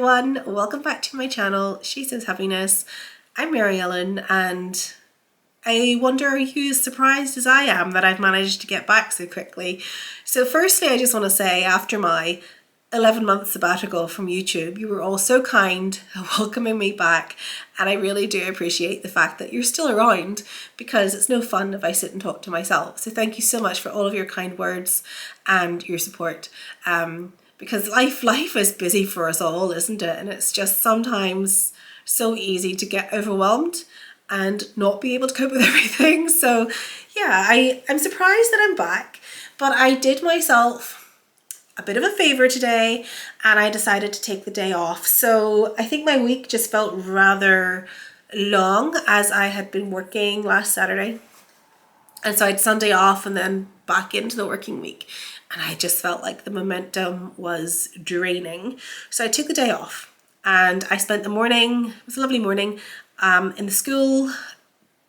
everyone, welcome back to my channel, She Sews Happiness. I'm Mary Ellen and I wonder are you as surprised as I am that I've managed to get back so quickly. So firstly I just want to say after my 11-month sabbatical from YouTube, you were all so kind welcoming me back, and I really do appreciate the fact that you're still around because it's no fun if I sit and talk to myself. So thank you so much for all of your kind words and your support. Because life is busy for us all, isn't it? And it's just sometimes so easy to get overwhelmed and not be able to cope with everything. So yeah, I'm surprised that I'm back, but I did myself a bit of a favor today and I decided to take the day off. So I think my week just felt rather long as I had been working last Saturday. And so I had Sunday off and then back into the working week. And I just felt like the momentum was draining. So I took the day off and I spent the morning, it was a lovely morning, in the school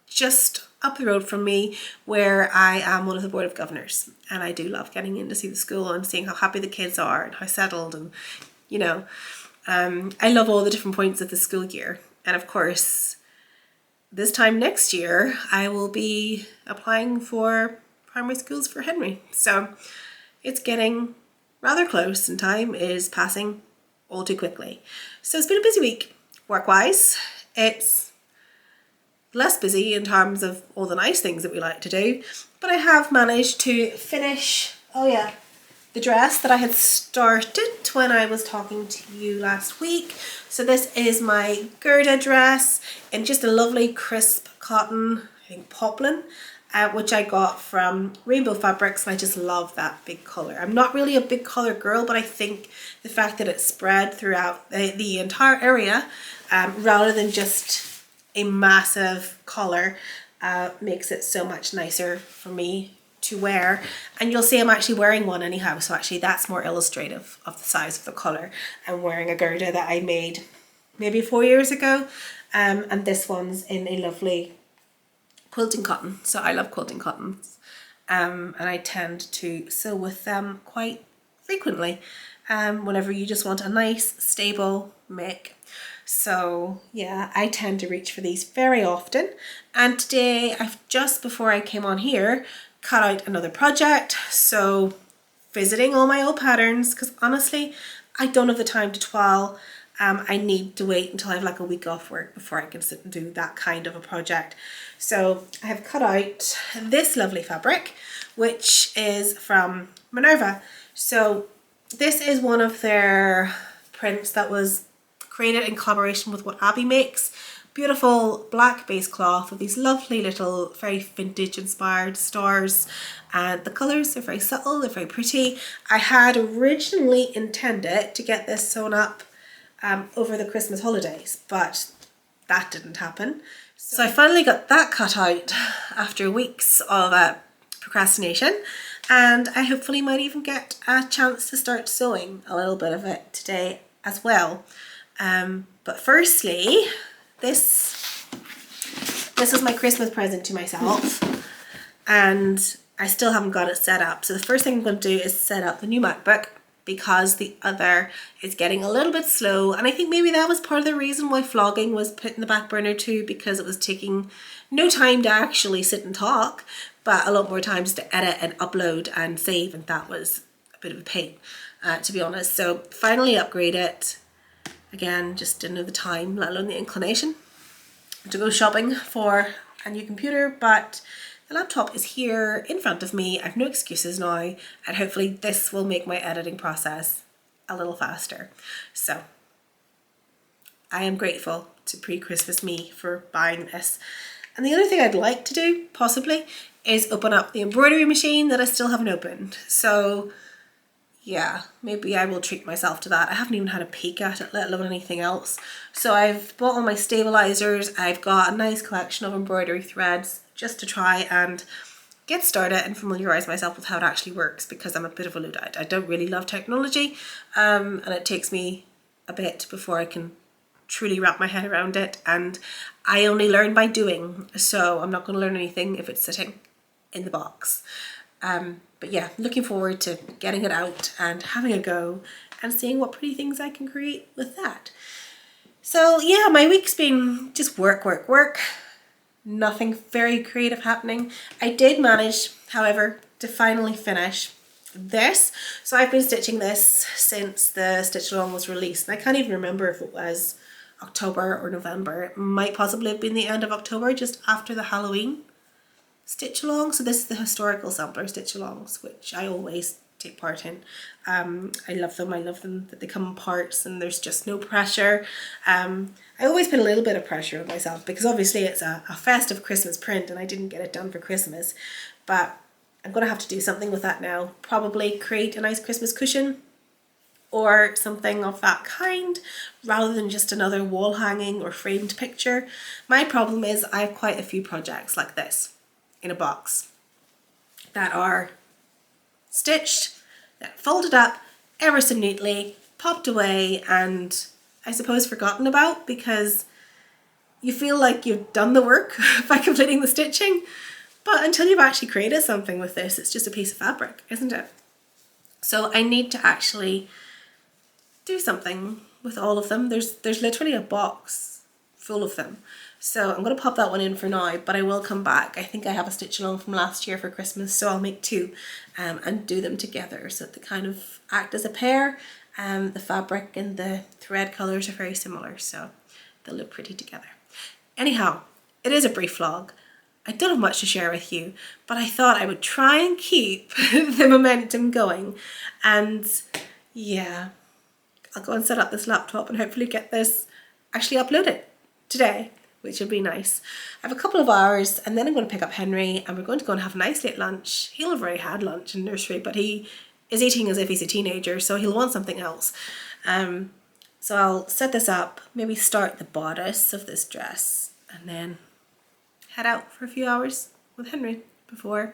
just up the road from me where I am one of the Board of Governors. And I do love getting in to see the school and seeing how happy the kids are and how settled and, you know, I love all the different points of the school year. And of course, this time next year, I will be applying for primary schools for Henry. So it's getting rather close and time is passing all too quickly. So it's been a busy week work-wise. It's less busy in terms of all the nice things that we like to do, but I have managed to finish, the dress that I had started when I was talking to you last week. So this is my Gerda dress in just a lovely crisp cotton, I think poplin, which I got from Rainbow Fabrics, and I just love that big colour. I'm not really a big colour girl, but I think the fact that it's spread throughout the entire area rather than just a massive colour makes it so much nicer for me to wear. And you'll see I'm actually wearing one anyhow, so actually that's more illustrative of the size of the colour. I'm wearing a Gerda that I made maybe 4 years ago, and this one's in a lovely quilting cotton. So I love quilting cottons, and I tend to sew with them quite frequently whenever you just want a nice stable make. So yeah, I tend to reach for these very often, and today I've just before I came on here cut out another project, so visiting all my old patterns because honestly I don't have the time to twirl. I need to wait until I have like a week off work before I can sit and do that kind of a project. So I have cut out this lovely fabric, which is from Minerva. So this is one of their prints that was created in collaboration with What Abby Makes. Beautiful black base cloth with these lovely little very vintage inspired stars, and the colours are very subtle, they're very pretty. I had originally intended to get this sewn up over the Christmas holidays, but that didn't happen. So I finally got that cut out after weeks of procrastination, and I hopefully might even get a chance to start sewing a little bit of it today as well. But firstly, this is my Christmas present to myself, and I still haven't got it set up. So the first thing I'm going to do is set up the new MacBook because the other is getting a little bit slow, and I think maybe that was part of the reason why vlogging was put in the back burner too, because it was taking no time to actually sit and talk, but a lot more times to edit and upload and save, and that was a bit of a pain, to be honest. So finally upgrade it. Again, just didn't have the time, let alone the inclination, to go shopping for a new computer, but the laptop is here in front of me. I have no excuses now, and hopefully this will make my editing process a little faster. So I am grateful to pre-Christmas me for buying this. And the other thing I'd like to do, possibly, is open up the embroidery machine that I still haven't opened. So yeah, maybe I will treat myself to that. I haven't even had a peek at it, let alone anything else. So I've bought all my stabilizers. I've got a nice collection of embroidery threads just to try and get started and familiarize myself with how it actually works, because I'm a bit of a Luddite. I don't really love technology, and it takes me a bit before I can truly wrap my head around it, and I only learn by doing, so I'm not going to learn anything if it's sitting in the box. But yeah, looking forward to getting it out and having a go and seeing what pretty things I can create with that. So yeah, my week's been just work, work, work. Nothing very creative happening. I did manage, however, to finally finish this. So I've been stitching this since the stitch along was released, and I can't even remember if it was October or November. It might possibly have been the end of October, just after the Halloween stitch along. So this is the historical sampler stitch alongs, which I always take part in. I love them. I love them that they come in parts and there's just no pressure. I always put a little bit of pressure on myself because obviously it's a festive Christmas print and I didn't get it done for Christmas, but I'm going to have to do something with that now. Probably create a nice Christmas cushion or something of that kind rather than just another wall hanging or framed picture. My problem is I have quite a few projects like this in a box that are stitched, that folded up ever so neatly, popped away, and I suppose forgotten about because you feel like you've done the work by completing the stitching, but until you've actually created something with this, it's just a piece of fabric, isn't it? So I need to actually do something with all of them. There's literally a box full of them. So I'm going to pop that one in for now, but I will come back. I think I have a stitch along from last year for Christmas, so I'll make two and do them together so that they kind of act as a pair. The fabric and the thread colours are very similar, so they'll look pretty together. Anyhow, it is a brief vlog. I don't have much to share with you, but I thought I would try and keep the momentum going. And yeah, I'll go and set up this laptop and hopefully get this actually uploaded today, which will be nice. I have a couple of hours and then I'm going to pick up Henry and we're going to go and have a nice late lunch. He'll have already had lunch in nursery, but he is eating as if he's a teenager, so he'll want something else. So I'll set this up, maybe start the bodice of this dress and then head out for a few hours with Henry before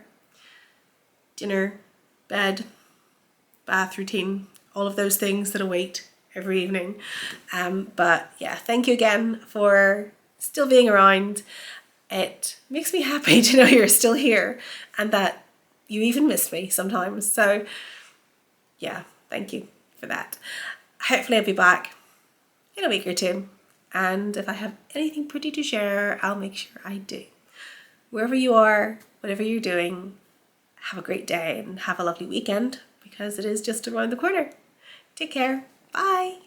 dinner, bed, bath routine, all of those things that await every evening. But yeah, thank you again for still being around. It makes me happy to know you're still here and that you even miss me sometimes. So yeah, thank you for that. Hopefully I'll be back in a week or two, and if I have anything pretty to share, I'll make sure I do. Wherever you are, whatever you're doing, have a great day and have a lovely weekend because it is just around the corner. Take care. Bye.